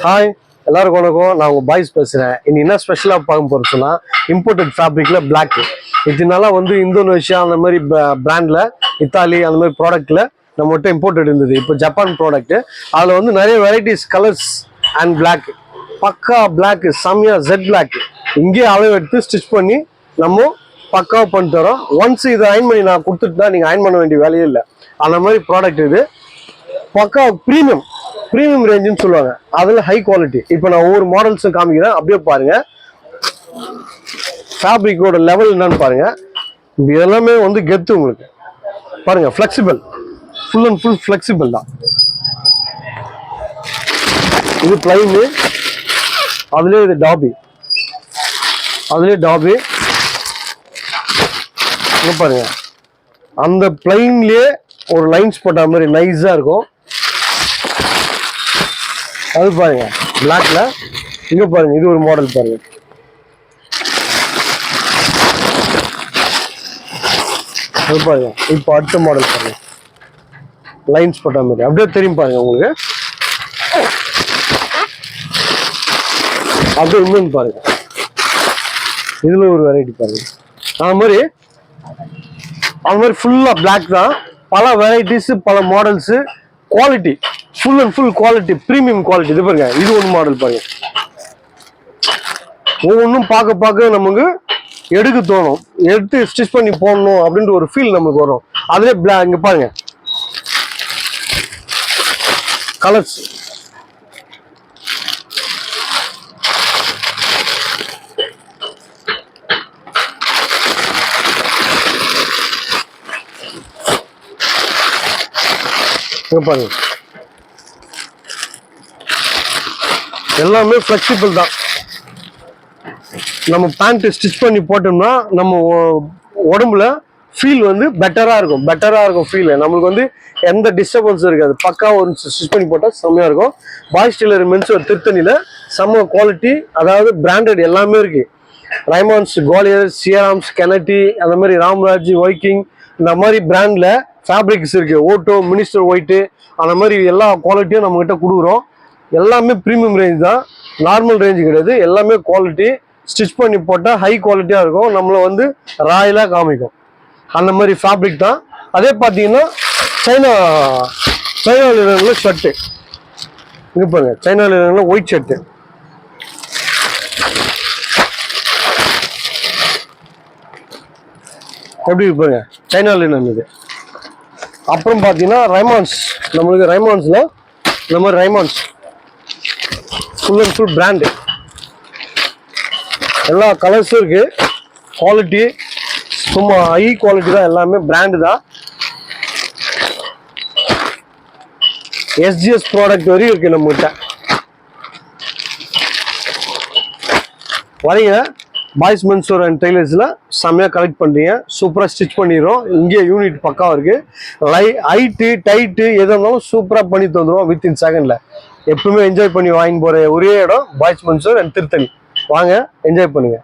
Hi எல்லாருக்கும் வணக்கம். நான் உங்கள் பாய்ஸ் பேசுகிறேன். இன்னைக்கு என்ன ஸ்பெஷலாக பார்க்க போகிறோம்னா இம்போர்ட்டட் ஃபேப்ரிக்கில் பிளாக். இதனால இந்தோனேஷியா அந்த மாதிரி பிராண்டில், இத்தாலி அந்த மாதிரி ப்ராடக்ட்டில் நம்மகிட்ட இம்போர்ட்டட் இருந்தது. இப்போ ஜப்பான் ப்ராடக்ட்டு. அதில் நிறைய வெரைட்டிஸ் கலர்ஸ் அண்ட் பிளாக். பக்கா பிளாக், செம்மையாக ஜெட் பிளாக். இங்கேயே அளவு எடுத்து ஸ்டிச் பண்ணி நம்ம பக்காவாக பண்ணி தரோம். ஒன்ஸ் இதை அயன் பண்ணி நான் கொடுத்துட்டுனா நீங்கள் அயன் பண்ண வேண்டிய வேலையே இல்லை. அந்த மாதிரி ப்ராடக்ட் இது. பக்கா ப்ரீமியம் ரேஞ்சுன்னு சொல்லுவாங்க. அதில் ஹை குவாலிட்டி. இப்போ நான் ஒவ்வொரு மாடல்ஸும் காமிக்கிறேன், அப்படியே பாருங்க. ஃபேப்ரிக்கோட லெவல் என்னன்னு பாருங்க. இது எல்லாமே கெத்து உங்களுக்கு பாருங்க. Flexible, full and full flexible தான். இது பிளைனு, அதுலேயே இது டாபி, பாருங்க. அந்த பிளைன்லயே ஒரு லைன்ஸ் போட்ட மாதிரி நைஸா இருக்கும். அது பாருங்க பிளாக்ல. இங்க பாருங்க, இது ஒரு மாடல் பாருங்க. அது பாருங்க. இப்போ அடுத்த மாடல் பாருங்க, லைன்ஸ் போட்ட மாதிரி அப்படியே தெரியும் பாருங்க உங்களுக்கு. அப்படியே இன்னொன்று பாருங்க, இதுல ஒரு வெரைட்டி பாருங்க. அது மாதிரி ஃபுல்லா பிளாக் தான். பல வெரைட்டிஸ், பல models, quality full and full quality, premium quality. இது பாருங்க, இது ஒரு மாடல் பாருங்க. ஒவ்வொன்றும் பார்க்க நமக்கு எடுக்க தோணும், எடுத்து ஸ்டிச் பண்ணி போடணும் அப்படின்ற ஒரு ஃபீல் நமக்கு வரும். அதுலேயே பிளாக். இங்க பாருங்க கலர்ஸ். பாருங்க, எல்லாமே ஃபிளெக்சிபிள் தான். நம்ம பேண்ட் ஸ்டிச் பண்ணி போட்டோம்னா நம்ம உடம்புல ஃபீல் பெட்டரா இருக்கும் ஃபீல். நம்மளுக்கு எந்த டிஸ்டர்பன்ஸும் இருக்காது. பக்கா ஒரு ஸ்டிச் பண்ணி போட்டால் செம்மையா இருக்கும். பாய்ஸ் டெய்லர் மென்ஸ் ஒரு திருத்தணியில செம்ம குவாலிட்டி, அதாவது பிராண்டட் எல்லாமே இருக்கு. ரைமான்ஸ், குவாலியர், சியராம்ஸ், கெனட்டி, அந்த மாதிரி ராம்ராஜ், வைக்கிங், இந்த மாதிரி பிராண்ட்ல ஃபேப்ரிக்ஸ் இருக்கு. ஓட்டோ, மினிஸ்டர் ஒயிட்டு, அந்த மாதிரி எல்லா குவாலிட்டியும் நம்ம கிட்ட கொடுக்குறோம். எல்லாமே ப்ரீமியம் ரேஞ்ச் தான், நார்மல் ரேஞ்சு கிடையாது. எல்லாமே குவாலிட்டி, ஸ்டிச் பண்ணி போட்டால் ஹை குவாலிட்டியாக இருக்கும். நம்மளை ராயலாக காமிக்கும். அந்த மாதிரி ஃபேப்ரிக் தான். அதே பார்த்தீங்கன்னா சைனா லினனில் ஷர்ட்டு. இங்கே பாருங்க, சைனா லினனில் ஒயிட் ஷர்ட்டு. எப்படி இருப்பாங்க, சைனா லினன் இது. அப்புறம் பார்த்தீங்கன்னா ரைமான்ஸ். நம்மளுக்கு ரைமான்ஸில் இந்த மாதிரி ரைமான்ஸ் ஃபுல் அண்ட் ஃபுல் பிராண்டு. எல்லா கலர்ஸும் இருக்கு. குவாலிட்டி சும்மா ஹை குவாலிட்டி தான், எல்லாமே பிராண்டு தான். எஸ்ஜிஎஸ் ப்ராடக்ட் வரையும் இருக்கு நம்மகிட்ட. வரீங்க பாய்ஸ் மென்ஸ்வேர் அண்ட் டெய்லர்ஸ்ல செம்மையா கலெக்ட் பண்றீங்க, சூப்பரா ஸ்டிச் பண்ணிடுறோம். இங்கே யூனிட் பக்காவா இருக்கு. ஹைட்டு டைட்டு எது இருந்தாலும் சூப்பரா பண்ணி தந்துடுவோம் வித்தின் செகண்ட்ல. எப்பவுமே என்ஜாய் பண்ணி வாங்கி போற ஒரே இடம் பாய்ஸ் மென்ஸ்வேர் அண்ட் திருத்தணி. வாங்க, என்ஜாய் பண்ணுங்க.